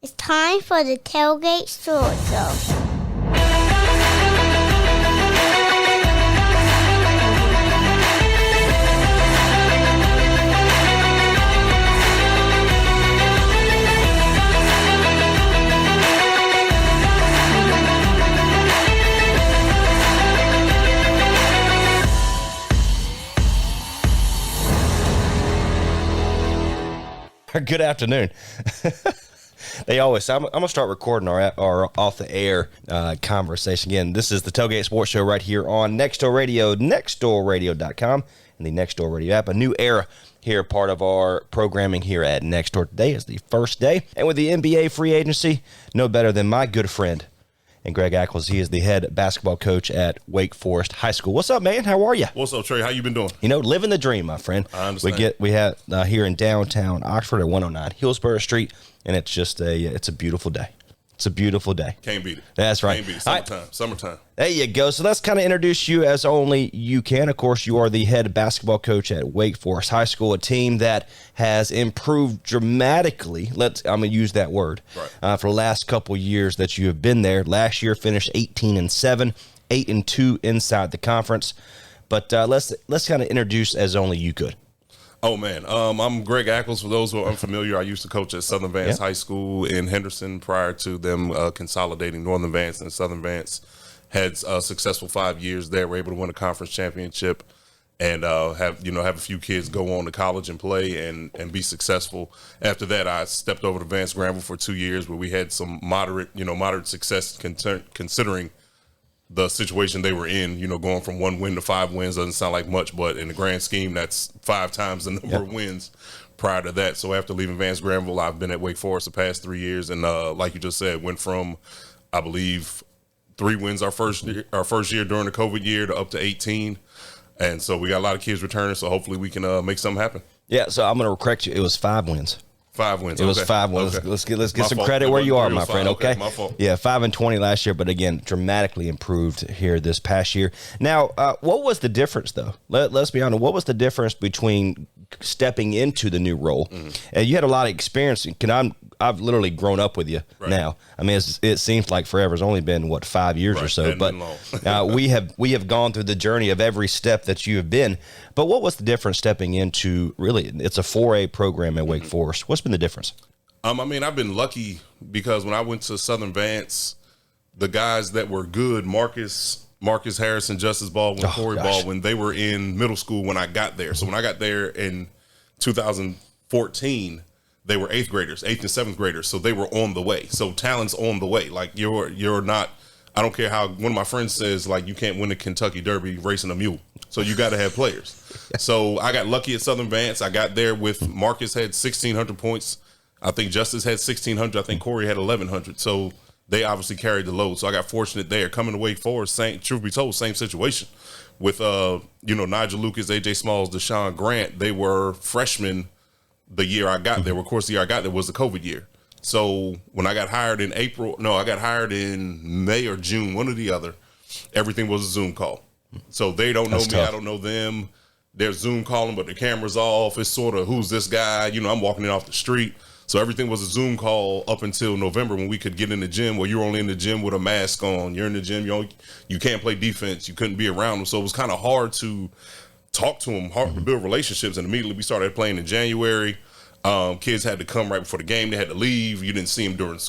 It's time for the Tailgate Sword Show. Good afternoon. They always say, I'm going to start recording our off-the-air conversation. Again, this is the Tailgate Sports Show right here on Nextdoor Radio, nextdoorradio.com, and the Nextdoor Radio app. A new era here, part of our programming here at Nextdoor. Today is the first day, and with the NBA free agency, no better than my good friend and Greg Ackles. He is the head basketball coach at Wake Forest High School. What's up, man? How are you? What's up, Trey? How you been doing? You know, living the dream, my friend. I understand. We have here in downtown Oxford at 109 Hillsborough Street, and it's just it's a beautiful day. It's a beautiful day. Can't beat it. That's right. Can't beat it. Summertime. There you go. So let's kind of introduce you as only you can. Of course, you are the head basketball coach at Wake Forest High School, a team that has improved dramatically. I'm going to use that word for the last couple years that you have been there. Last year finished 18-7, 8-2 inside the conference. But let's kind of introduce as only you could. Oh, man. I'm Greg Ackles. For those who are unfamiliar, I used to coach at Southern Vance High School in Henderson prior to them consolidating Northern Vance and Southern Vance. Had a successful 5 years there. Were able to win a conference championship and have a few kids go on to college and play and be successful. After that, I stepped over to Vance Granville for 2 years where we had some moderate success considering the situation they were in. Going from 1 win to 5 wins doesn't sound like much, but in the grand scheme, that's 5 times the number of wins prior to that. So after leaving Vance Granville, I've been at Wake Forest the past 3 years. And like you just said, went from, I believe, 3 wins our first year during the COVID year to up to 18. And so we got a lot of kids returning. So hopefully we can make something happen. Yeah. So I'm going to correct you. It was 5 wins. 5 wins. It was 5 wins. Okay. Let's get some fault. credit where you are, my friend. Okay. My fault. Yeah, 5-20 last year, but again, dramatically improved here this past year. Now, what was the difference, though? Let's be honest. What was the difference between stepping into the new role? And you had a lot of experience. I've literally grown up with you now. I mean, it seems like forever. It's only been 5 years or so, but we have gone through the journey of every step that you have been. But what was the difference stepping into, really, it's a 4A program at Wake Forest. What's been the difference? I mean, I've been lucky because when I went to Southern Vance, the guys that were good, Marcus Harrison, Justice Baldwin, Corey Baldwin, they were in middle school when I got there. So when I got there in 2014, they were 8th graders, 8th and 7th graders. So they were on the way. So talent's on the way. Like you're not, I don't care how one of my friends says, like, you can't win the Kentucky Derby racing a mule. So you got to have players. So I got lucky at Southern Vance. I got there with Marcus had 1,600 points. I think Justice had 1,600. I think Corey had 1,100. So they obviously carried the load. So I got fortunate there. Coming to Wake Forest, truth be told, same situation with Nigel Lucas, AJ Smalls, Deshaun Grant. They were freshmen the year I got there. Of course, the year I got there was the COVID year. So when I got hired in I got hired in May or June, one or the other. Everything was a Zoom call. So they don't know me. Tough. I don't know them. They're Zoom calling, but the camera's off. It's sort of, who's this guy? I'm walking in off the street. So everything was a Zoom call up until November when we could get in the gym. Well, you're only in the gym with a mask on. You're in the gym. You can't play defense. You couldn't be around them. So it was kind of hard to talk to them, hard to build relationships. And immediately we started playing in January. Kids had to come right before the game. They had to leave. You didn't see them during,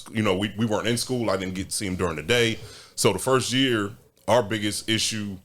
we weren't in school. I didn't get to see them during the day. So the first year, our biggest issue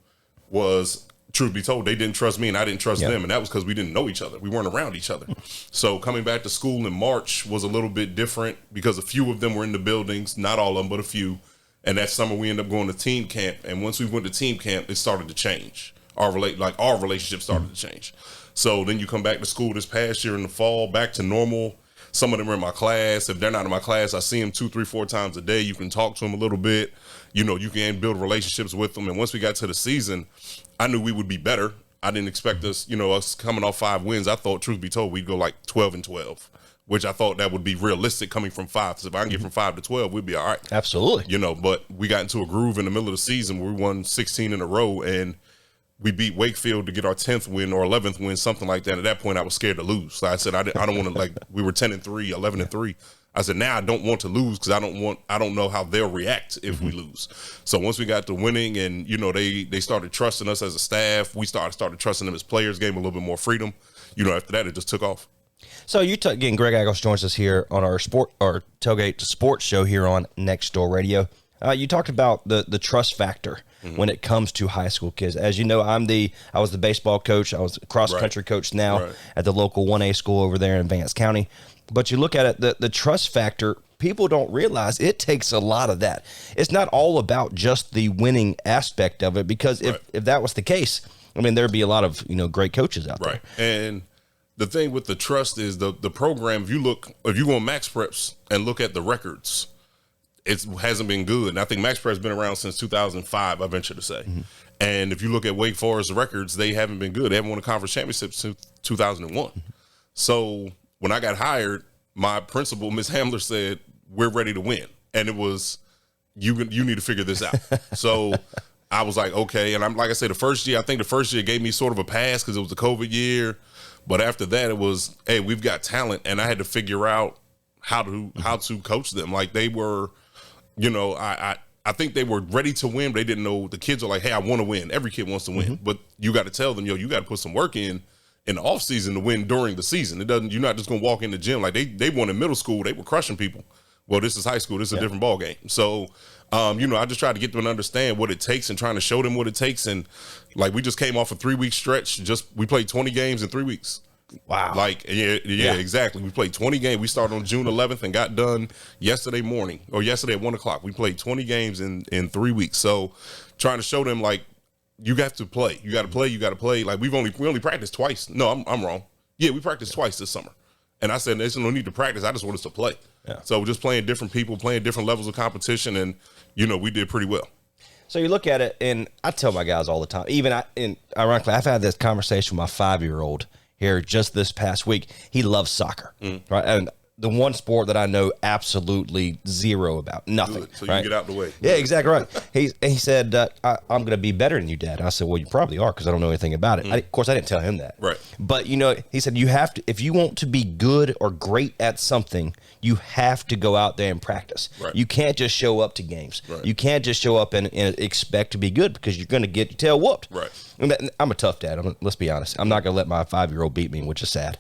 was, truth be told, they didn't trust me and I didn't trust them. And that was because we didn't know each other. We weren't around each other. So coming back to school in March was a little bit different because a few of them were in the buildings, not all of them, but a few. And that summer we ended up going to team camp. And once we went to team camp, it started to change. Our relationship started to change. So then you come back to school this past year in the fall, back to normal. Some of them are in my class. If they're not in my class, I see them 2, 3, 4 times a day. You can talk to them a little bit. You can build relationships with them. And once we got to the season, I knew we would be better. I didn't expect us, us coming off 5 wins. I thought, truth be told, we'd go like 12-12, which I thought that would be realistic coming from 5. So if I can get from 5 to 12, we'd be all right. Absolutely. But we got into a groove in the middle of the season where we won 16 in a row, and we beat Wakefield to get our 10th win or 11th win, something like that. At that point, I was scared to lose. So I said, I don't want to, we were 10-3, 11-3. I said, now I don't want to lose because I don't know how they'll react if we lose. So once we got to winning and, they started trusting us as a staff, we started trusting them as players, gave them a little bit more freedom. After that, it just took off. So again, Greg Ackles joins us here on our Tailgate Sports show here on Next Door Radio. You talked about the trust factor when it comes to high school kids. As you know, I was the baseball coach. I was a cross-country coach now at the local 1A school over there in Vance County. But you look at it, the trust factor, people don't realize it takes a lot of that. It's not all about just the winning aspect of it, because if that was the case, I mean, there'd be a lot of, great coaches out there. Right. And the thing with the trust is the program, if you go on Max Preps and look at the records, it hasn't been good. And I think Max Prep's been around since 2005, I venture to say. Mm-hmm. And if you look at Wake Forest records, they haven't been good. They haven't won a conference championship since 2001. Mm-hmm. So when I got hired, my principal, Ms. Hamler, said, we're ready to win. And it was, you need to figure this out. So I was like, okay. And I'm like I said, the first year gave me sort of a pass because it was the COVID year. But after that, it was, hey, we've got talent. And I had to figure out how to coach them. Like they were, I think they were ready to win, but they didn't know. The kids are like, hey, I want to win. Every kid wants to win. Mm-hmm. But you got to tell them, you got to put some work in the off season to win during the season. You're not just going to walk in the gym. Like they won in middle school. They were crushing people. Well, this is high school. This is a different ball game. So, I just try to get them to understand what it takes and trying to show them what it takes. And like, we just came off a 3-week stretch. We played 20 games in 3 weeks. Wow. Like, yeah, exactly. We played 20 games. We started on June 11th and got done yesterday morning or yesterday at 1 o'clock. We played 20 games in 3 weeks. So trying to show them, like, you have to play. You got to play. You got to play. Like, we only practiced twice. No, I'm wrong. Yeah, we practiced twice this summer. And I said, there's no need to practice. I just want us to play. Yeah. So just playing different people, playing different levels of competition. And, we did pretty well. So you look at it, and I tell my guys all the time, ironically, I've had this conversation with my 5-year-old here just this past week. He loves soccer, right? And the one sport that I know absolutely zero about, nothing. Good. So you can get out the way. Yeah, exactly right. He said, I'm going to be better than you, Dad. I said, well, you probably are because I don't know anything about it. Of course, I didn't tell him that. Right. But, he said, you have to, if you want to be good or great at something, you have to go out there and practice. Right. You can't just show up to games. Right. You can't just show up and expect to be good because you're going to get your tail whooped. Right. I'm a tough dad. Let's be honest. I'm not going to let my 5-year-old beat me, which is sad.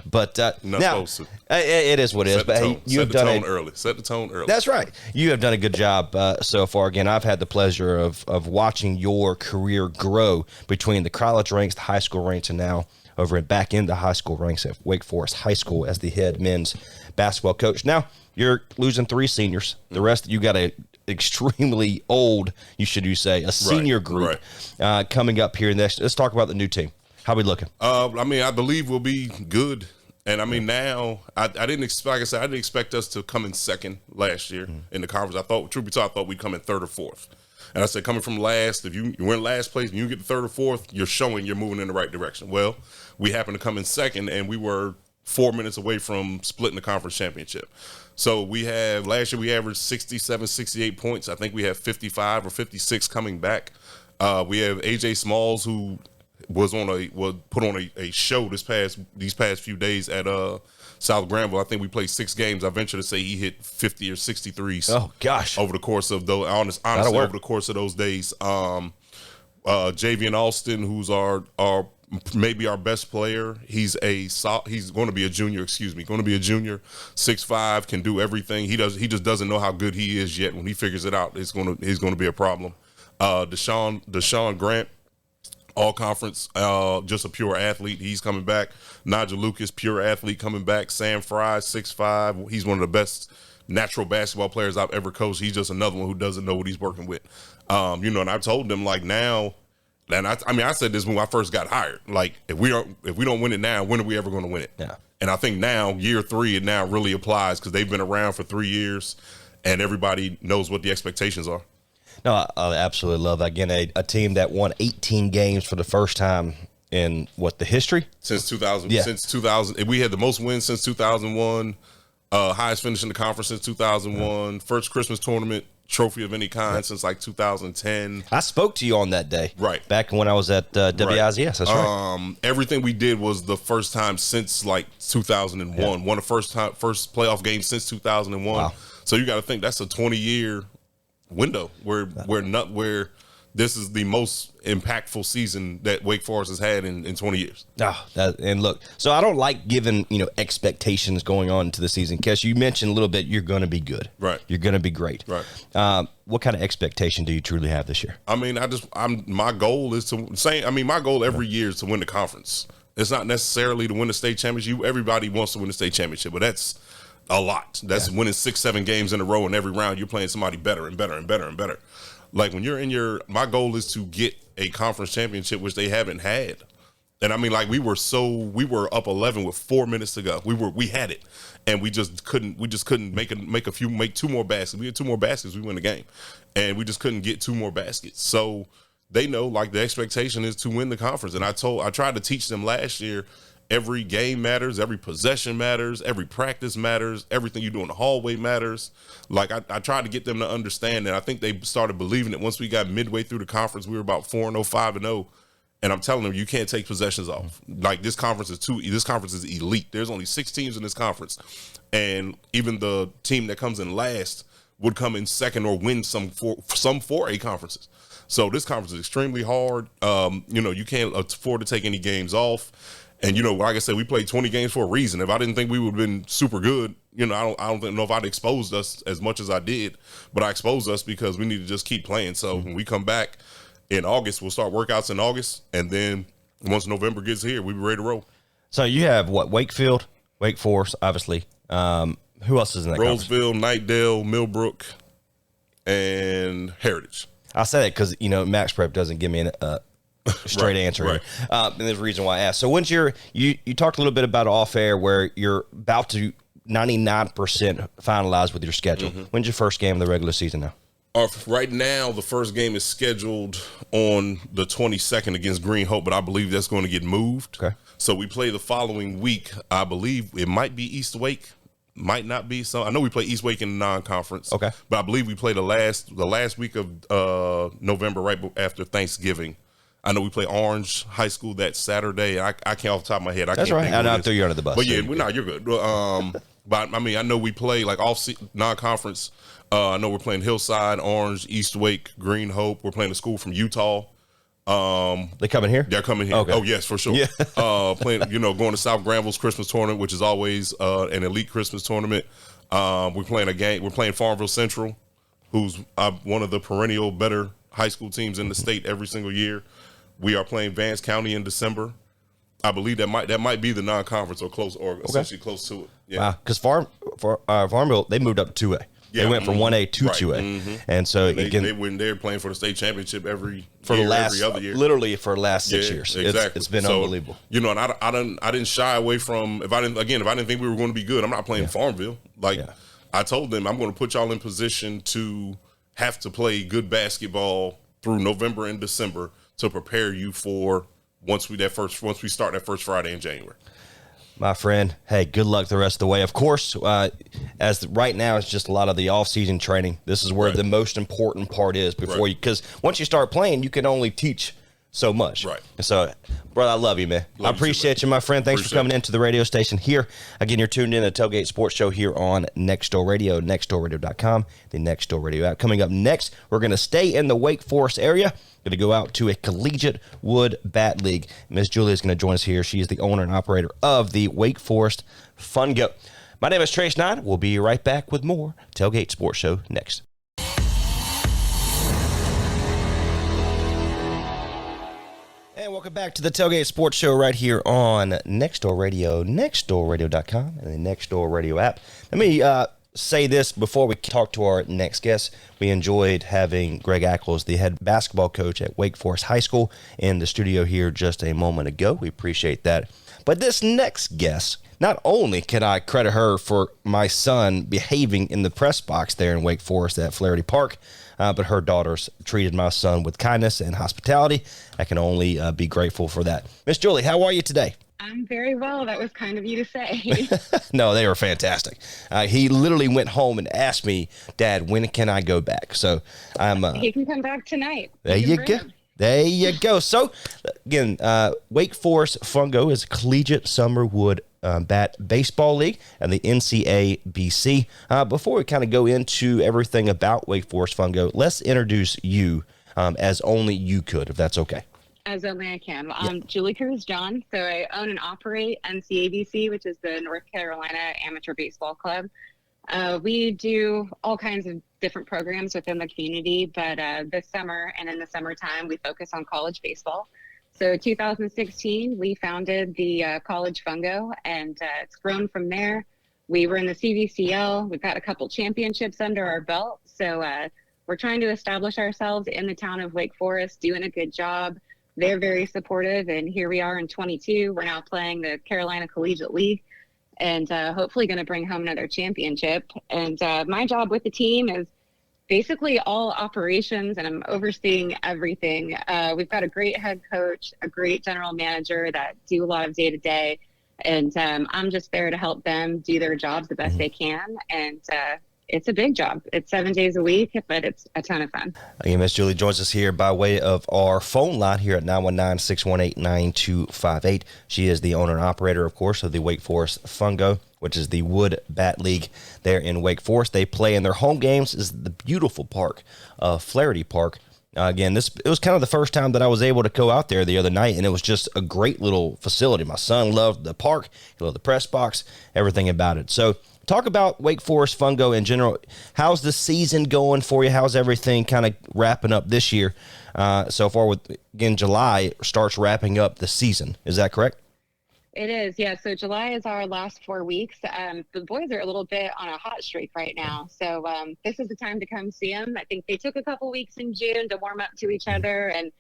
But now, supposed to. It is what it is. But hey, you have done Set the tone early. That's right. You have done a good job so far. Again, I've had the pleasure of watching your career grow between the college ranks, the high school ranks, and now back in the high school ranks at Wake Forest High School as the head men's basketball coach. Now you're losing 3 seniors. The rest, you got a extremely old, you say, a senior group coming up here next. Let's talk about the new team. How we looking? I believe we'll be good. And now I didn't expect us to come in second last year in the conference. I thought we'd come in third or fourth. And I said, coming from last, if you were in last place and you get the third or fourth, you're showing you're moving in the right direction. Well, we happened to come in second, and we were 4 minutes away from splitting the conference championship. So last year we averaged 67, 68 points. I think we have 55 or 56 coming back. We have AJ Smalls, who was put on a show these past few days at South Granville. I think we played 6 games. I venture to say he hit 50 or 60 threes. Oh gosh! Over the course of those, honestly, over the course of those days, Javian Alston, who's maybe our best player. He's going to be a junior. Going to be a junior. 6'5", can do everything. He just doesn't know how good he is yet. When he figures it out, he's going to be a problem. Deshaun Grant, all conference, just a pure athlete. He's coming back. Nigel Lucas, pure athlete, coming back. Sam Fry, 6'5". He's one of the best natural basketball players I've ever coached. He's just another one who doesn't know what he's working with. And I told them, like, now, and I said this when I first got hired. Like, if we don't win it now, when are we ever going to win it? Yeah. And I think now, year 3, it now really applies because they've been around for 3 years, and everybody knows what the expectations are. No, I absolutely love that. Again, a team that won 18 games for the first time in the history? Since 2000. Yeah. Since 2000. We had the most wins since 2001. Highest finish in the conference since 2001. First Christmas tournament trophy of any kind since like 2010. I spoke to you on that day. Right. Back when I was at WIZS. That's right. Everything we did was the first time since like 2001. Yeah. One of the first playoff games since 2001. Wow. So you got to think that's a 20-year window where this is the most impactful season that Wake Forest has had in 20 years. And look, so I don't like giving, expectations going on into the season. Kes, you mentioned a little bit you're going to be good. Right. You're going to be great. Right. What kind of expectation do you truly have this year? I mean, my goal is my goal every year is to win the conference. It's not necessarily to win the state championship. Everybody wants to win the state championship, but that's a lot. That's winning 6-7 games in a row, and every round you're playing somebody better and better and better and better. Like when you're my goal is to get a conference championship, which they haven't had. And I mean, like we were up 11 with 4 minutes to go. We had it, and we just couldn't make two more baskets. We had 2 more baskets, we win the game, and we just couldn't get 2 more baskets. So they know like the expectation is to win the conference. And I tried to teach them last year. Every game matters, every possession matters, every practice matters, everything you do in the hallway matters. Like I tried to get them to understand that. I think they started believing it once we got midway through the conference. We were about 4-0, 5-0, and I'm telling them you can't take possessions off. Like this conference is elite. There's only 6 teams in this conference, and even the team that comes in last would come in second or win some 4A conferences. So this conference is extremely hard. You can't afford to take any games off. And, like I said, we played 20 games for a reason. If I didn't think we would have been super good, I don't know if I'd exposed us as much as I did, but I exposed us because we need to just keep playing. So when we come back in August, we'll start workouts in August. And then once November gets here, we'll be ready to roll. So you have Wakefield, Wake Forest, obviously. Who else is in that Roseville, Knightdale, Millbrook, and Heritage. I say that because, Max Prep doesn't give me a straight answer. Right. And there's a reason why I asked. So when's you talked a little bit about off air where you're about to 99% finalize with your schedule. When's your first game of the regular season now? Right now, the first game is scheduled on the 22nd against Green Hope, but I believe that's going to get moved. Okay. So we play the following week. I believe it might be East Wake, might not be. So I know we play East Wake in the non-conference. Okay. But I believe we play the last week of November, right after Thanksgiving. I know we play Orange High School that Saturday. I can't off the top of my head. That's right. I threw you under the bus. But yeah, you're good. But I mean, I know we play like off non-conference. I know we're playing Hillside, Orange, East Wake, Green Hope. We're playing a school from Utah. They coming here? They're coming here. Okay. Oh yes, for sure. Yeah. Playing, going to South Granville's Christmas tournament, which is always an elite Christmas tournament. We're playing a game. We're playing Farmville Central, who's one of the perennial better high school teams in the state every single year. We are playing Vance County in December. I believe that might be the non-conference or close or essentially close to it. Yeah. Wow, because Farmville they moved up to 2A. Yeah. They went from 1A to 2A, and so they're playing for the state championship every other year, literally for the last 6 years. Exactly. It's been unbelievable. And I didn't shy away from if I didn't think we were going to be good. I'm not playing Farmville. I told them I'm going to put y'all in position to have to play good basketball through November and December to prepare you for once we start that first Friday in January. My friend, hey, good luck the rest of the way. Of course, as right now, it's just a lot of the off-season training. This is where the most important part is before you, because once you start playing, you can only teach so much. Right. So, brother, I love you, man. I appreciate you, my friend. Thanks for coming into the radio station here. Again, you're tuned in to the Tailgate Sports Show here on Next Door Radio, nextdoorradio.com, the Next Door Radio app. Coming up next, we're going to stay in the Wake Forest area. Going to go out to a collegiate wood bat league. Miss Julia is going to join us here. She is the owner and operator of the Wake Forest Fungo. My name is Trace Nine. We'll be right back with more Tailgate Sports Show next. And welcome back to the Tailgate Sports Show right here on Next Door Radio, nextdoorradio.com, and the Next Door Radio app. Let me say this before we talk to our next guest. We enjoyed having Greg Ackles, the head basketball coach at Wake Forest High School, in the studio here just a moment ago. We appreciate that. But this next guest, not only can I credit her for my son behaving in the press box there in Wake Forest at Flaherty Park, but her daughters treated my son with kindness and hospitality. I can only be grateful for that. Miss Julie, how are you today? I'm very well. That was kind of you to say. No, they were fantastic. He literally went home and asked me, Dad, when can I go back? So I'm. He can come back tonight. There you go. There you go. So, again, Wake Forest Fungo is a collegiate summer wood bat baseball league and the NCABC. Before we kind of go into everything about Wake Forest Fungo, let's introduce you as only you could, if that's okay. As only I can. I'm Julie Kruse-John. So I own and operate NCABC, which is the North Carolina Amateur Baseball Club. We do all kinds of different programs within the community, but this summer and in the summertime, we focus on college baseball. So 2016, we founded the College Fungo, and it's grown from there. We were in the CVCL. We've got a couple championships under our belt. So we're trying to establish ourselves in the town of Wake Forest, doing a good job. They're very supportive, and here we are in 22. We're now playing the Carolina Collegiate League, and hopefully going to bring home another championship. And my job with the team is basically all operations, and I'm overseeing everything. We've got a great head coach, a great general manager that do a lot of day-to-day, and I'm just there to help them do their jobs the best they can. And it's a big job. It's 7 days a week, but it's a ton of fun. Again, Miss Julie joins us here by way of our phone line here at 919-618-9258. She is the owner and operator, of course, of the Wake Forest Fungo, which is the Wood Bat League there in Wake Forest. They play in their home games is the beautiful park, Flaherty Park. Again, it was kind of the first time that I was able to go out there the other night, and it was just a great little facility. My son loved the park, he loved the press box, everything about it. So talk about Wake Forest Fungo in general. How's the season going for you? How's everything kind of wrapping up this year so far? With again, July starts wrapping up the season. Is that correct? It is, yeah. So July is our last 4 weeks. The boys are a little bit on a hot streak right now. So this is the time to come see them. I think they took a couple weeks in June to warm up to each other and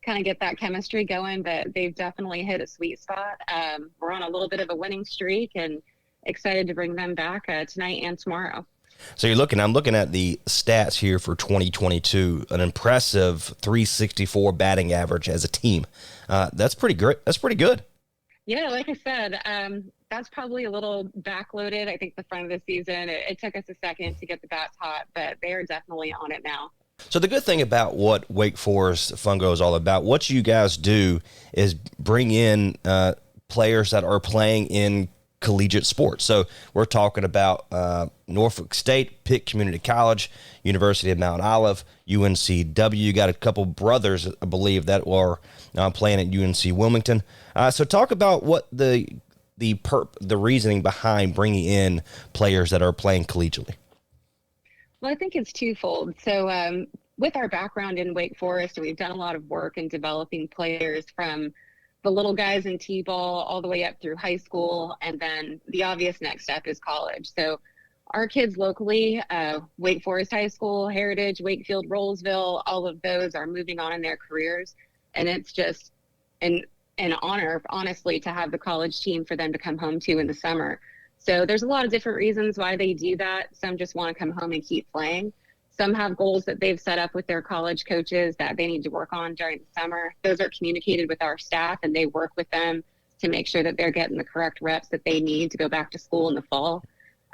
kind of get that chemistry going, but they've definitely hit a sweet spot. We're on a little bit of a winning streak and excited to bring them back tonight and tomorrow. So I'm looking at the stats here for 2022, an impressive 364 batting average as a team. That's pretty great. That's pretty good. Yeah, like I said, that's probably a little backloaded. I think the front of the season, it took us a second to get the bats hot, but they are definitely on it now. So the good thing about what Wake Forest Fungo is all about, what you guys do is bring in players that are playing in collegiate sports. So we're talking about Norfolk State, Pitt Community College, University of Mount Olive, UNCW. You got a couple brothers, I believe, that are playing at UNC Wilmington. So talk about what the reasoning behind bringing in players that are playing collegiately. Well, I think it's twofold. So with our background in Wake Forest, we've done a lot of work in developing players from the little guys in T-ball all the way up through high school. And then the obvious next step is college. So our kids locally, Wake Forest High School, Heritage, Wakefield, Rollsville, all of those are moving on in their careers. And it's just an honor, honestly, to have the college team for them to come home to in the summer. So there's a lot of different reasons why they do that. Some just want to come home and keep playing. Some have goals that they've set up with their college coaches that they need to work on during the summer. Those are communicated with our staff, and they work with them to make sure that they're getting the correct reps that they need to go back to school in the fall.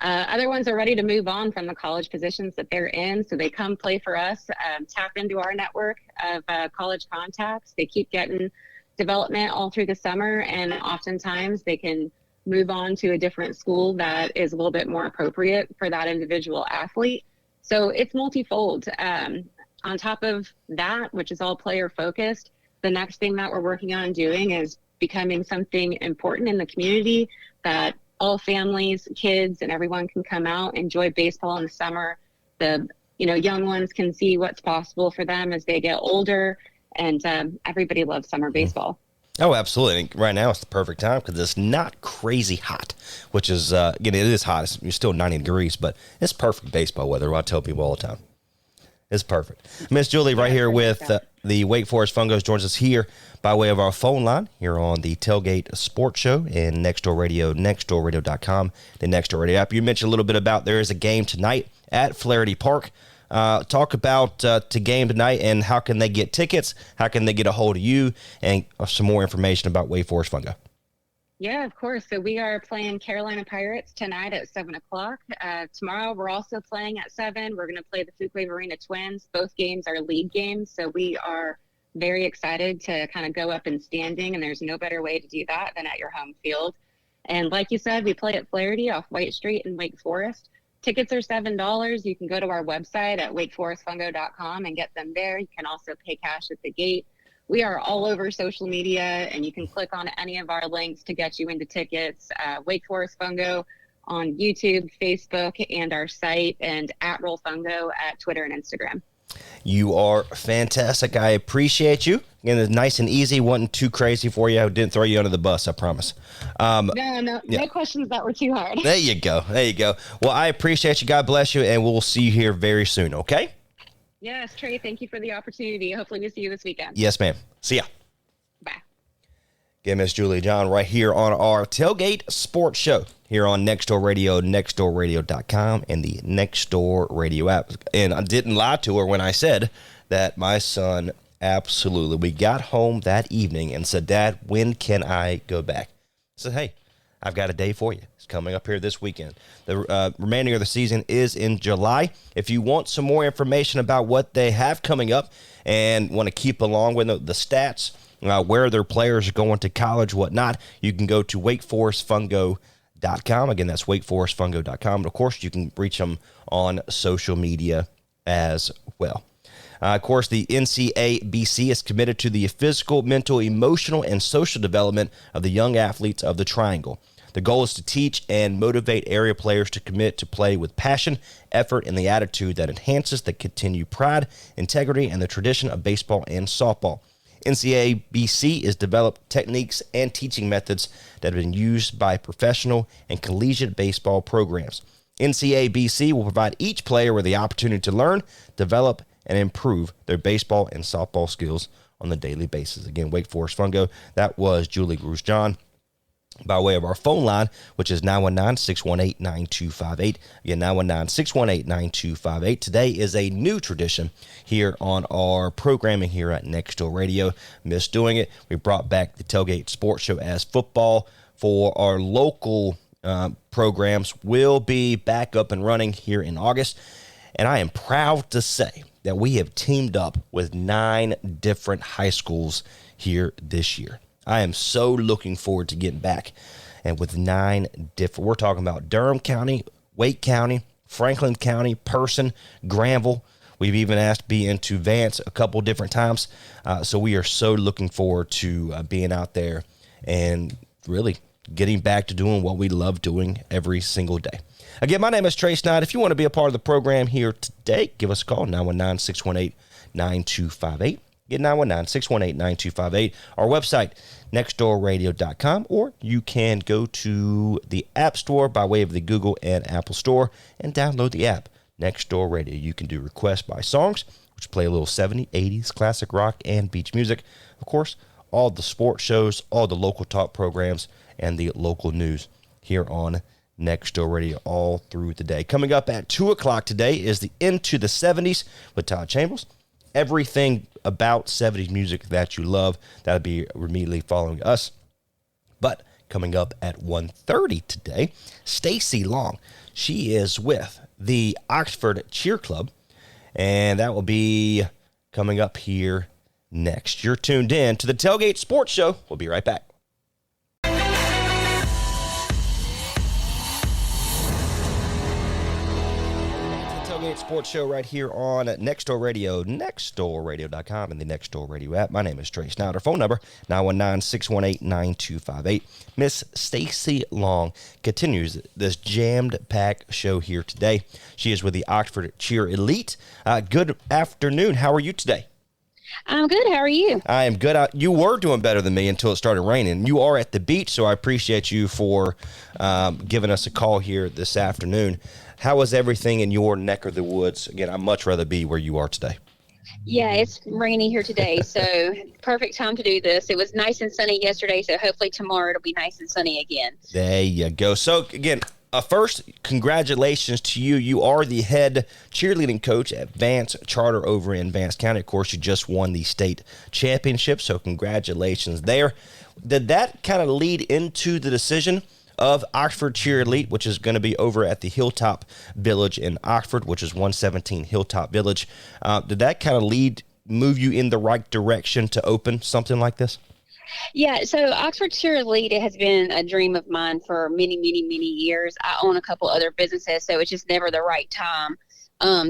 Other ones are ready to move on from the college positions that they're in, so they come play for us, tap into our network of college contacts. They keep getting development all through the summer, and oftentimes they can move on to a different school that is a little bit more appropriate for that individual athlete. So it's multifold. On top of that, which is all player focused, the next thing that we're working on doing is becoming something important in the community that all families, kids, and everyone can come out, enjoy baseball in the summer. The young ones can see what's possible for them as they get older, and everybody loves summer baseball. Oh, absolutely. And right now it's the perfect time because it's not crazy hot, which is, again, it is hot. You're still 90 degrees, but it's perfect baseball weather. I tell people all the time. It's perfect. Miss Julie right here with the Wake Forest Fungos joins us here by way of our phone line here on the Tailgate Sports Show and Nextdoor Radio, nextdoorradio.com, the Nextdoor Radio app. You mentioned a little bit about there is a game tonight at Flaherty Park. Talk about the game tonight and how can they get tickets, how can they get a hold of you, and some more information about Wake Forest Fungo. Yeah, of course. So we are playing Carolina Pirates tonight at 7 o'clock. Tomorrow we're also playing at 7. We're going to play the Fuquay Arena Twins. Both games are league games, so we are very excited to kind of go up in standing, and there's no better way to do that than at your home field. And like you said, we play at Flaherty off White Street in Wake Forest. Tickets are $7. You can go to our website at wakeforestfungo.com and get them there. You can also pay cash at the gate. We are all over social media, and you can click on any of our links to get you into tickets. Wake Forest Fungo on YouTube, Facebook, and our site, and at Roll Fungo at Twitter and Instagram. You are fantastic. I appreciate you. Again, it's nice and easy. Wasn't too crazy for you. I didn't throw you under the bus, I promise. No questions that were too hard. There you go. Well, I appreciate you. God bless you, and we'll see you here very soon, okay? Yes, Trey, thank you for the opportunity. Hopefully we see you this weekend. Yes, ma'am. See ya. Bye. Again, Miss Kruse-John right here on our Tailgate Sports Show here on Nextdoor Radio, nextdoorradio.com, and the Nextdoor Radio app. And I didn't lie to her when I said that my son absolutely, we got home that evening and said, Dad, when can I go back? I said, hey, I've got a day for you. It's coming up here this weekend. The remaining of the season is in July. If you want some more information about what they have coming up and want to keep along with the stats, where their players are going to college, whatnot, you can go to wakeforestfungo.com. Again, that's wakeforestfungo.com. And of course, you can reach them on social media as well. Of course, the NCABC is committed to the physical, mental, emotional, and social development of the young athletes of the Triangle. The goal is to teach and motivate area players to commit to play with passion, effort, and the attitude that enhances the continued pride, integrity, and the tradition of baseball and softball. NCABC has developed techniques and teaching methods that have been used by professional and collegiate baseball programs. NCABC will provide each player with the opportunity to learn, develop, and improve their baseball and softball skills on the daily basis. Again, Wake Forest Fungo, that was Julie Kruse-John by way of our phone line, which is 919-618-9258. Again, 919-618-9258. Today is a new tradition here on our programming here at Nextdoor Radio. Miss doing it. We brought back the Tailgate Sports Show as football for our local programs will be back up and running here in August. And I am proud to say that we have teamed up with 9 different high schools here this year. I am so looking forward to getting back. And with 9 different, we're talking about Durham County, Wake County, Franklin County, Person, Granville. We've even asked to be into Vance a couple different times. So we are so looking forward to being out there and really getting back to doing what we love doing every single day. Again, my name is Trey Snyder. If you want to be a part of the program here today, give us a call, 919-618-9258. Get 919-618-9258. Our website, nextdoorradio.com, or you can go to the App Store by way of the Google and Apple Store and download the app, Nextdoor Radio. You can do requests by songs, which play a little 70s, 80s, classic rock, and beach music. Of course, all the sports shows, all the local talk programs, and the local news here on Nextdoor Radio all through the day. Coming up at 2 o'clock today is the Into the 70s with Todd Chambers. Everything about 70s music that you love, that'll be immediately following us. But coming up at 1:30 today, Stacy Long. She is with the Oxford Cheer Club, and that will be coming up here next. You're tuned in to the Tailgate Sports Show. We'll be right back. Sports Show right here on Nextdoor Radio, nextdoorradio.com, and the Nextdoor Radio app. My name is Trey Snyder. Phone number, 919-618-9258. Miss Stacy Long continues this jammed-packed show here today. She is with the Oxford Cheer Elite. Good afternoon. How are you today? I'm good. How are you? I am good. You were doing better than me until it started raining. You are at the beach, so I appreciate you for giving us a call here this afternoon. How is everything in your neck of the woods? Again, I'd much rather be where you are today. Yeah, it's rainy here today, so perfect time to do this. It was nice and sunny yesterday, so hopefully tomorrow it'll be nice and sunny again. There you go. So, again, First, congratulations to you. You are the head cheerleading coach at Vance Charter over in Vance County. Of course, you just won the state championship, so congratulations there. Did that kind of lead into the decision of Oxford Cheer Elite, which is going to be over at the Hilltop Village in Oxford, which is 117 Hilltop Village? Did that kind of move you in the right direction to open something like this? Yeah, so Oxford Cheer Elite has been a dream of mine for many, many, many years. I own a couple other businesses, so it's just never the right time.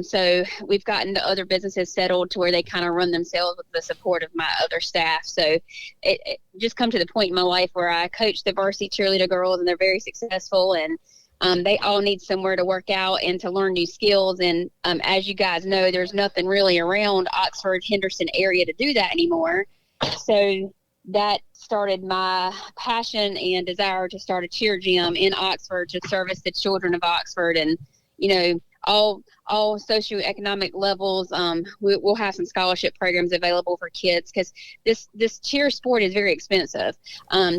So we've gotten the other businesses settled to where they kind of run themselves with the support of my other staff. So it just come to the point in my life where I coach the varsity cheerleader girls, and they're very successful, and they all need somewhere to work out and to learn new skills. And as you guys know, there's nothing really around Oxford, Henderson area to do that anymore. So that started my passion and desire to start a cheer gym in Oxford to service the children of Oxford. And, all socioeconomic levels. We'll have some scholarship programs available for kids because this cheer sport is very expensive.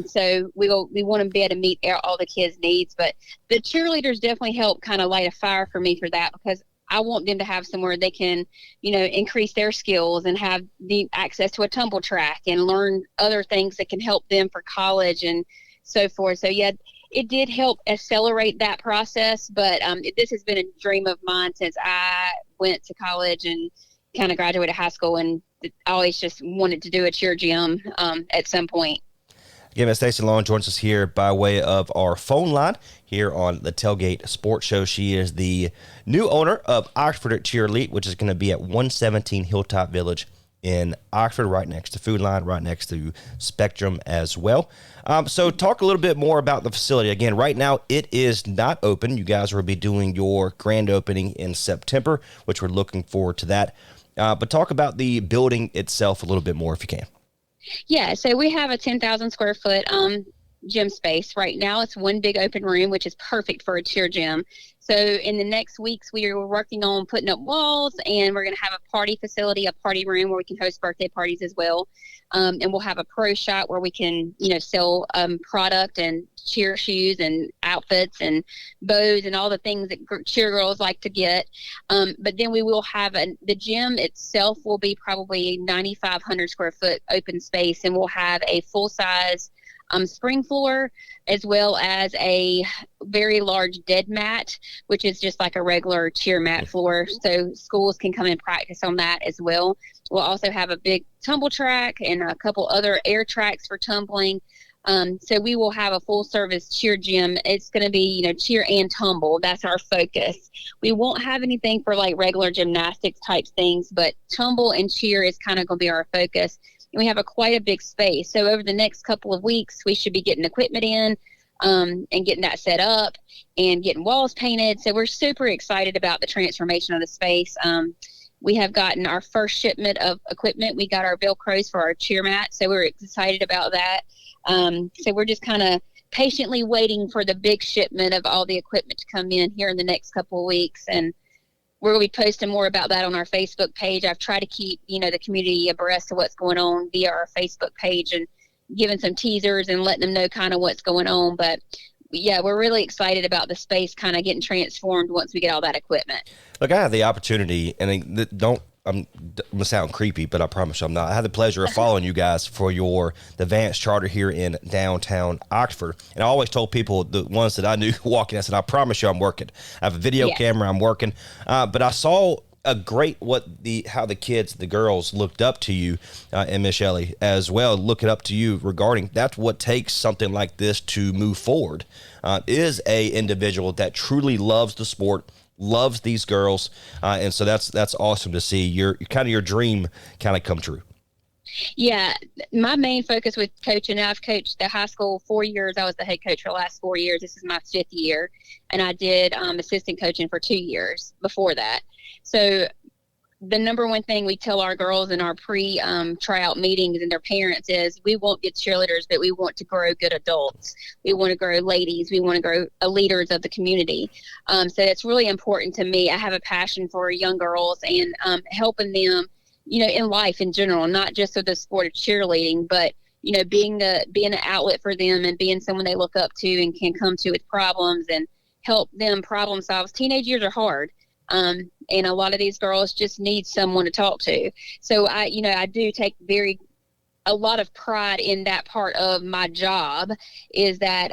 So we want to be able to meet all the kids' needs. But the cheerleaders definitely help kind of light a fire for me for that, because I want them to have somewhere they can, increase their skills and have the access to a tumble track and learn other things that can help them for college and so forth. So yeah, it did help accelerate that process, but this has been a dream of mine since I went to college and kind of graduated high school, and I always just wanted to do a cheer gym at some point. Again, Ms. Stacy Long joins us here by way of our phone line here on the Tailgate Sports Show. She is the new owner of Oxford Cheer Elite, which is going to be at 117 Hilltop Village in Oxford, right next to Food Line, right next to Spectrum as well. So talk a little bit more about the facility. Again, right now it is not open. You guys will be doing your grand opening in September, which we're looking forward to that. But talk about the building itself a little bit more if you can. Yeah, so we have a 10,000 square foot gym space. Right now it's one big open room, which is perfect for a cheer gym. So in the next weeks, we are working on putting up walls, and we're going to have a party facility, a party room where we can host birthday parties as well. And we'll have a pro shop where we can, sell product and cheer shoes and outfits and bows and all the things that cheer girls like to get. But then we will have the gym itself will be probably 9,500 square foot open space, and we'll have a full size spring floor, as well as a very large dead mat, which is just like a regular cheer mat floor. So schools can come and practice on that as well. We'll also have a big tumble track and a couple other air tracks for tumbling. So we will have a full service cheer gym. It's going to be, cheer and tumble. That's our focus. We won't have anything for like regular gymnastics type things, but tumble and cheer is kind of going to be our focus. And we have quite a big space. So over the next couple of weeks, we should be getting equipment in and getting that set up and getting walls painted. So we're super excited about the transformation of the space. We have gotten our first shipment of equipment. We got our Velcros for our cheer mat. So we're excited about that. So we're just kind of patiently waiting for the big shipment of all the equipment to come in here in the next couple of weeks. And we're going to be posting more about that on our Facebook page. I've tried to keep, the community abreast of what's going on via our Facebook page and giving some teasers and letting them know kind of what's going on. But yeah, we're really excited about the space kind of getting transformed once we get all that equipment. Look, I had the opportunity, and I'm going to sound creepy, but I promise you I'm not. I had the pleasure of following you guys for the Vance Charter here in downtown Oxford. And I always told people, the ones that I knew walking, I said, I promise you I'm working. I have a video camera, I'm working. But I saw how the kids, the girls looked up to you, and Miss Shelley as well, looking up to you regarding that's what takes something like this to move forward, is a individual that truly loves the sport, loves these girls, and so that's awesome to see your dream kind of come true. Yeah, my main focus with coaching, I've coached the high school 4 years. I was the head coach for the last 4 years. This is my 5th year, and I did assistant coaching for 2 years before that. So the number one thing we tell our girls in our tryout meetings and their parents is we won't get cheerleaders, but we want to grow good adults. We want to grow ladies. We want to grow leaders of the community. So it's really important to me. I have a passion for young girls and helping them, in life in general, not just with the sport of cheerleading, but, being an outlet for them and being someone they look up to and can come to with problems and help them problem solve. Teenage years are hard. And a lot of these girls just need someone to talk to. So I do take a lot of pride in that part of my job, is that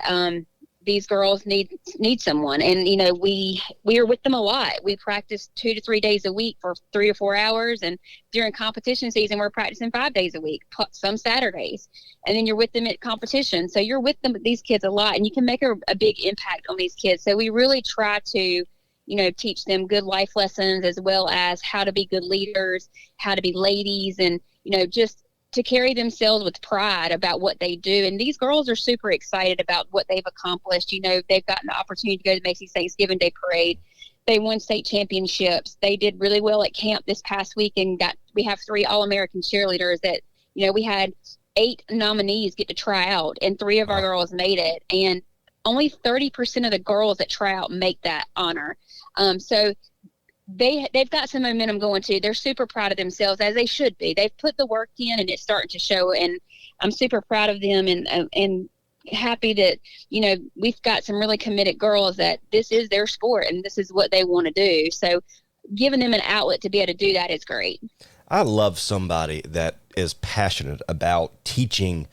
these girls need someone. And, we are with them a lot. We practice 2 to 3 days a week for 3 or 4 hours. And during competition season, we're practicing 5 days a week, some Saturdays. And then you're with them at competition. So you're with these kids a lot, and you can make a big impact on these kids. So we really try to, teach them good life lessons, as well as how to be good leaders, how to be ladies, and, just to carry themselves with pride about what they do. And these girls are super excited about what they've accomplished. They've gotten the opportunity to go to Macy's Thanksgiving Day Parade. They won state championships. They did really well at camp this past week, and we have 3 All-American cheerleaders that, we had 8 nominees get to try out, and 3 of our girls made it. And only 30% of the girls that try out make that honor. So they've got some momentum going too. They're super proud of themselves, as they should be. They've put the work in, and it's starting to show. And I'm super proud of them, and happy that, we've got some really committed girls that this is their sport and this is what they want to do. So giving them an outlet to be able to do that is great. I love somebody that is passionate about teaching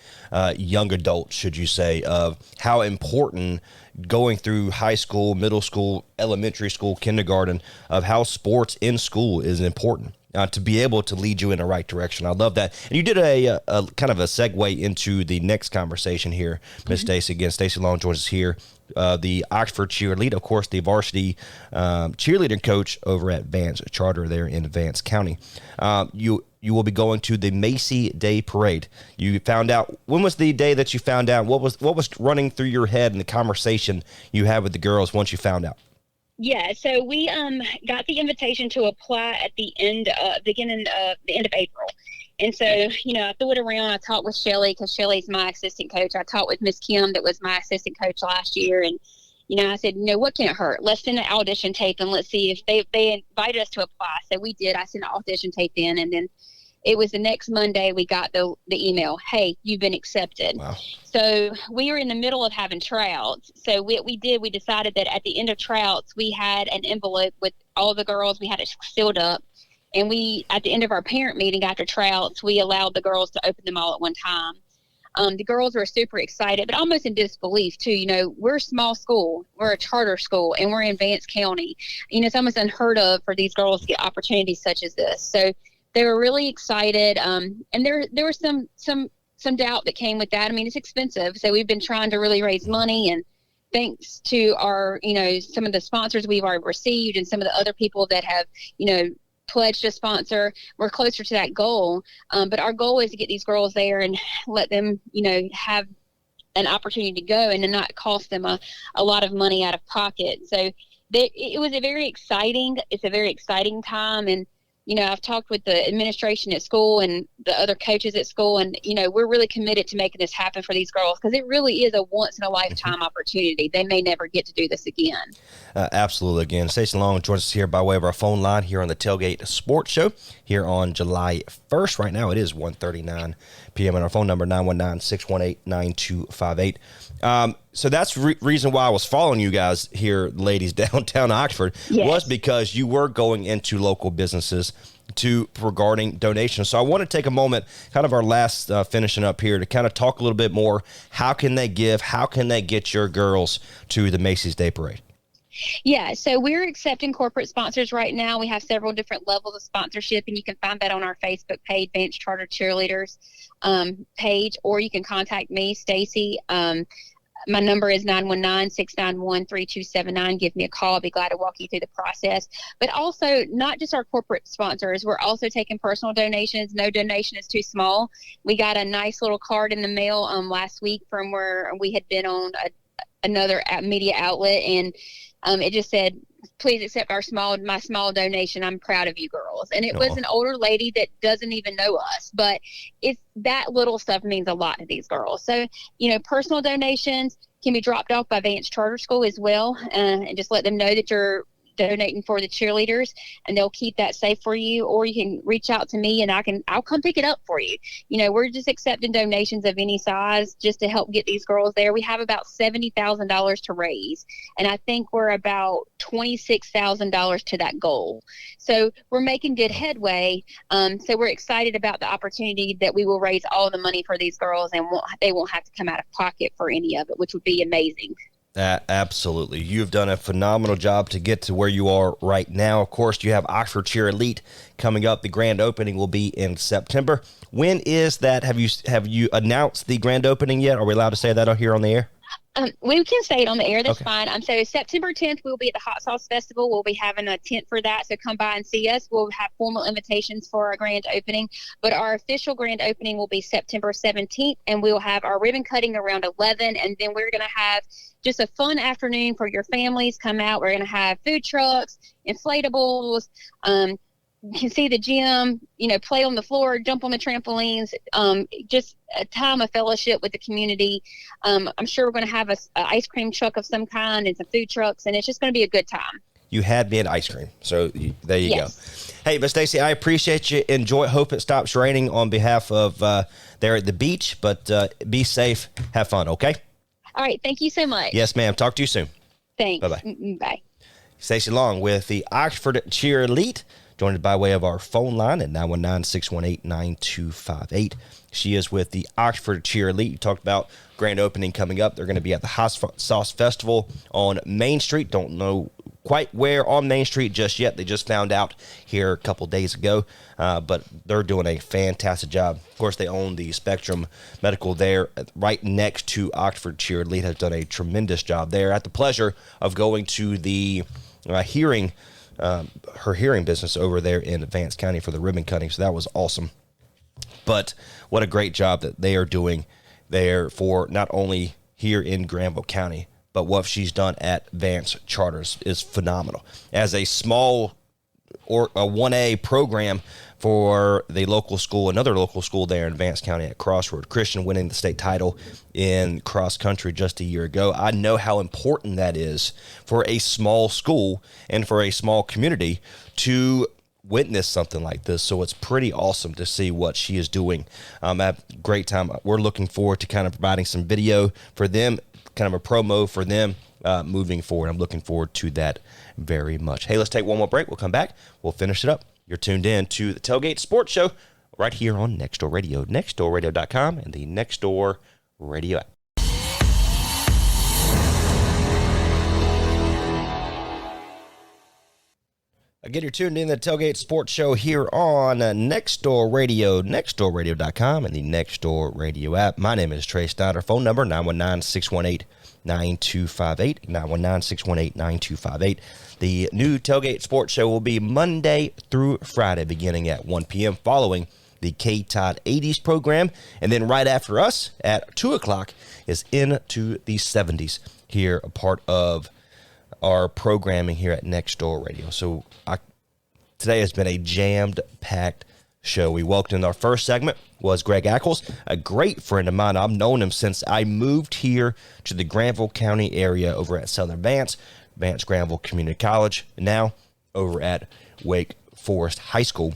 young adults, should you say, of how important going through high school, middle school, elementary school, kindergarten, of how sports in school is important to be able to lead you in the right direction. I love that. And you did a kind of a segue into the next conversation here, Miss Stacy. Again, Stacy Long joins us here, the Oxford cheerleader, of course, the varsity cheerleading coach over at Vance Charter there in Vance County. You will be going to the Macy Day Parade. You found out, when was the day that you found out? What was running through your head in the conversation you had with the girls once you found out? Yeah, so we got the invitation to apply at the end of April. And so, I threw it around. I talked with Shelly, because Shelly's my assistant coach. I talked with Miss Kim, that was my assistant coach last year. And, I said, what can it hurt? Let's send an audition tape, and let's see if they invited us to apply. So we did. I sent an audition tape in, and then it was the next Monday we got the email, hey, you've been accepted. Wow. So we were in the middle of having tryouts. So we decided that at the end of tryouts, we had an envelope with all the girls. We had it sealed up. And at the end of our parent meeting after tryouts, we allowed the girls to open them all at one time. The girls were super excited, but almost in disbelief too. We're a small school, we're a charter school, and we're in Vance County. It's almost unheard of for these girls to get opportunities such as this. So they were really excited. And there was some doubt that came with that. It's expensive. So we've been trying to really raise money, and thanks to our, some of the sponsors we've already received, and some of the other people that have, pledged to sponsor, we're closer to that goal. But our goal is to get these girls there and let them, have an opportunity to go and to not cost them a lot of money out of pocket. So it was it's a very exciting time. And, I've talked with the administration at school and the other coaches at school, and, we're really committed to making this happen for these girls, because it really is a once in a lifetime opportunity. They may never get to do this again. Absolutely. Again, Stacy Long joins us here by way of our phone line here on the Tailgate Sports Show here on July 1st. Right now it is 1:39 p.m. and our phone number 919-618-9258. So that's the reason why I was following you guys here, ladies, downtown Oxford, was because you were going into local businesses regarding donations. So I want to take a moment, kind of our last finishing up here, to kind of talk a little bit more. How can they give? How can they get your girls to the Macy's Day Parade? Yeah, so we're accepting corporate sponsors right now. We have several different levels of sponsorship, and you can find that on our Facebook page, Vance Charter Cheerleaders page, or you can contact me, Stacy. My number is 919-691-3279. Give me a call. I'll be glad to walk you through the process. But also, not just our corporate sponsors, we're also taking personal donations. No donation is too small. We got a nice little card in the mail last week from where we had been on another media outlet, and it just said, please accept my small donation. I'm proud of you girls. And it was an older lady that doesn't even know us, but it's that little stuff means a lot to these girls. So, personal donations can be dropped off by Vance Charter School as well. And just let them know that you're donating for the cheerleaders, and they'll keep that safe for you, or you can reach out to me and I'll come pick it up for you. We're just accepting donations of any size just to help get these girls there. We have about $70,000 to raise, and I think we're about $26,000 to that goal. So we're making good headway. So we're excited about the opportunity that we will raise all the money for these girls, and they won't have to come out of pocket for any of it, which would be amazing. Absolutely. You've done a phenomenal job to get to where you are right now. Of course, you have Oxford Cheer Elite coming up. The grand opening will be in September. When is that? Have you announced the grand opening yet? Are we allowed to say that here on the air? We can say it on the air. That's okay. fine. So September 10th, we'll be at the Hot Sauce Festival. We'll be having a tent for that. So come by and see us. We'll have formal invitations for our grand opening. But our official grand opening will be September 17th. And we'll have our ribbon cutting around 11. And then we're going to have just a fun afternoon for your families. Come out. We're going to have food trucks, inflatables, you can see the gym, play on the floor, jump on the trampolines, just a time of fellowship with the community. I'm sure we're going to have a ice cream truck of some kind and some food trucks, and it's just going to be a good time. You had me at ice cream, so there you go. Hey, Miss Stacy, I appreciate you. Enjoy. Hope it stops raining on behalf of there at the beach, but be safe. Have fun, okay? All right. Thank you so much. Yes, ma'am. Talk to you soon. Thanks. Bye-bye. Bye. Stacy Long with the Oxford Cheer Elite, joined by way of our phone line at 919-618-9258. She is with the Oxford Cheer Elite. You talked about grand opening coming up. They're going to be at the Hot Sauce Festival on Main Street. Don't know quite where on Main Street just yet. They just found out here a couple days ago, but they're doing a fantastic job. Of course, they own the Spectrum Medical there right next to Oxford Cheer Elite. Has done a tremendous job there. I had the pleasure of going to the her hearing business over there in Vance County for the ribbon cutting, so that was awesome. But what a great job that they are doing there for not only here in Granville County, but what she's done at Vance Charters is phenomenal. As a small or a 1A program for the local school, another local school there in Vance County at Crossroad Christian, winning the state title in cross country just a year ago. I know how important that is for a small school and for a small community to witness something like this. So it's pretty awesome to see what she is doing. At a great time. We're looking forward to kind of providing some video for them, kind of a promo for them moving forward. I'm looking forward to that very much. Hey, let's take one more break. We'll come back. We'll finish it up. You're tuned in to the Tailgate Sports Show right here on Nextdoor Radio, nextdoorradio.com, and the Nextdoor Radio app. Again, you're tuned in to the Tailgate Sports Show here on Nextdoor Radio, nextdoorradio.com, and the Nextdoor Radio app. My name is Trey Snyder. Phone number 919-618-9258, 919-618-9258. The new Tailgate Sports Show will be Monday through Friday, beginning at 1 p.m., following the K-Todd 80s program. And then right after us at 2 o'clock is Into the 70s here, a part of our programming here at Nextdoor Radio. So today has been a jammed-packed show. We welcomed in our first segment was Greg Ackles, a great friend of mine. I've known him since I moved here to the Granville County area over at Southern Vance Granville Community College, and now over at Wake Forest High School.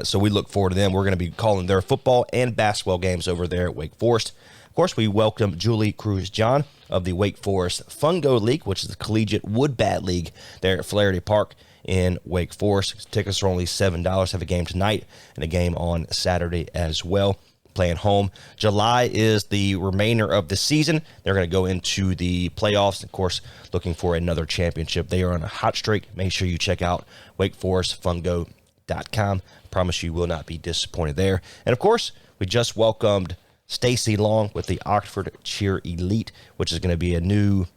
So we look forward to them. We're going to be calling their football and basketball games over there at Wake Forest. Of course, we welcome Julie Kruse-John of the Wake Forest Fungo League, which is the Collegiate Wood Bat League there at Flaherty Park in Wake Forest. Tickets are only $7. Have a game tonight and a game on Saturday as well. Playing home. July is the remainder of the season. They're going to go into the playoffs. Of course, looking for another championship. They are on a hot streak. Make sure you check out wakeforestfungo.com. Promise you will not be disappointed there. And of course, we just welcomed Stacy Long with the Oxford Cheer Elite, which is going to be a new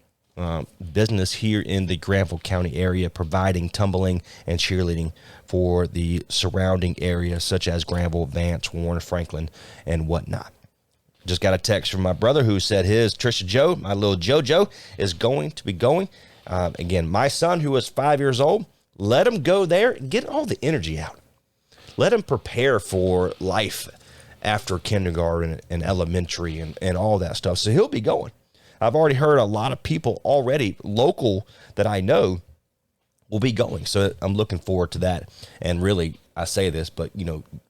business here in the Granville County area, providing tumbling and cheerleading for the surrounding areas such as Granville, Vance, Warren, Franklin, and whatnot. Just got a text from my brother who said his Trisha Joe, my little JoJo, is going to be going. Again, my son, who is 5 years old, let him go there, get all the energy out. Let him prepare for life after kindergarten and elementary and all that stuff. So he'll be going. I've already heard a lot of people already, local that I know, will be going. So I'm looking forward to that. And really, I say this, but,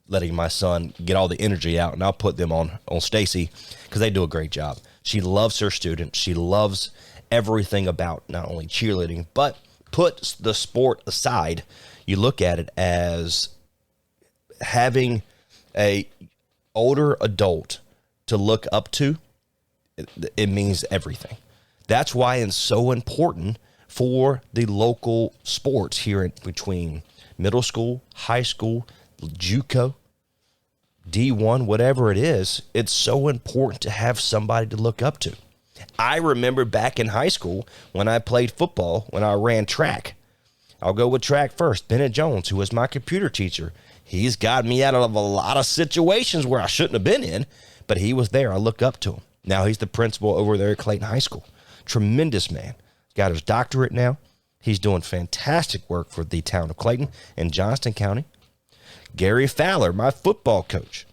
letting my son get all the energy out, and I'll put them on Stacy because they do a great job. She loves her students. She loves everything about not only cheerleading, but put the sport aside. You look at it as having a older adult to look up to. It means everything. That's why it's so important for the local sports here between middle school, high school, JUCO, D1, whatever it is. It's so important to have somebody to look up to. I remember back in high school when I played football, when I ran track. I'll go with track first. Bennett Jones, who was my computer teacher, he's got me out of a lot of situations where I shouldn't have been in, but he was there. I look up to him. Now he's the principal over there at Clayton High School. Tremendous man. Got his doctorate now. He's doing fantastic work for the town of Clayton and Johnston County. Gary Fowler, my football coach,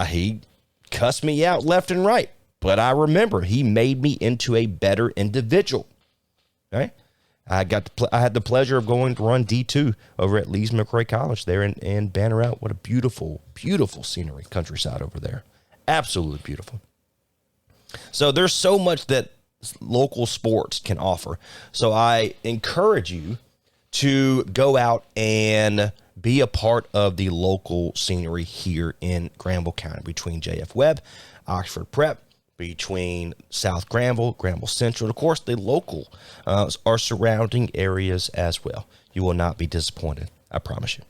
he cussed me out left and right, but I remember he made me into a better individual. Right? I had the pleasure of going to run D2 over at Lees McRae College there in Banner Out. What a beautiful, beautiful scenery, countryside over there. Absolutely beautiful. So there's so much that local sports can offer. So I encourage you to go out and be a part of the local scenery here in Granville County between J.F. Webb, Oxford Prep, between South Granville, Granville Central, and of course the local our surrounding areas as well. You will not be disappointed, I promise you.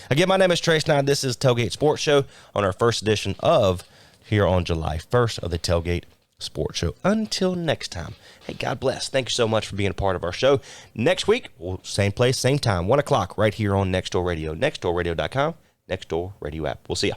Again, my name is Trace Nine. This is Tailgate Sports Show on our first edition of here on July 1st of the Tailgate Sports Show. Until next time, hey, God bless. Thank you so much for being a part of our show. Next week, same place, same time, 1 o'clock, right here on Next Door Radio, nextdoorradio.com, Next Door Radio app. We'll see ya.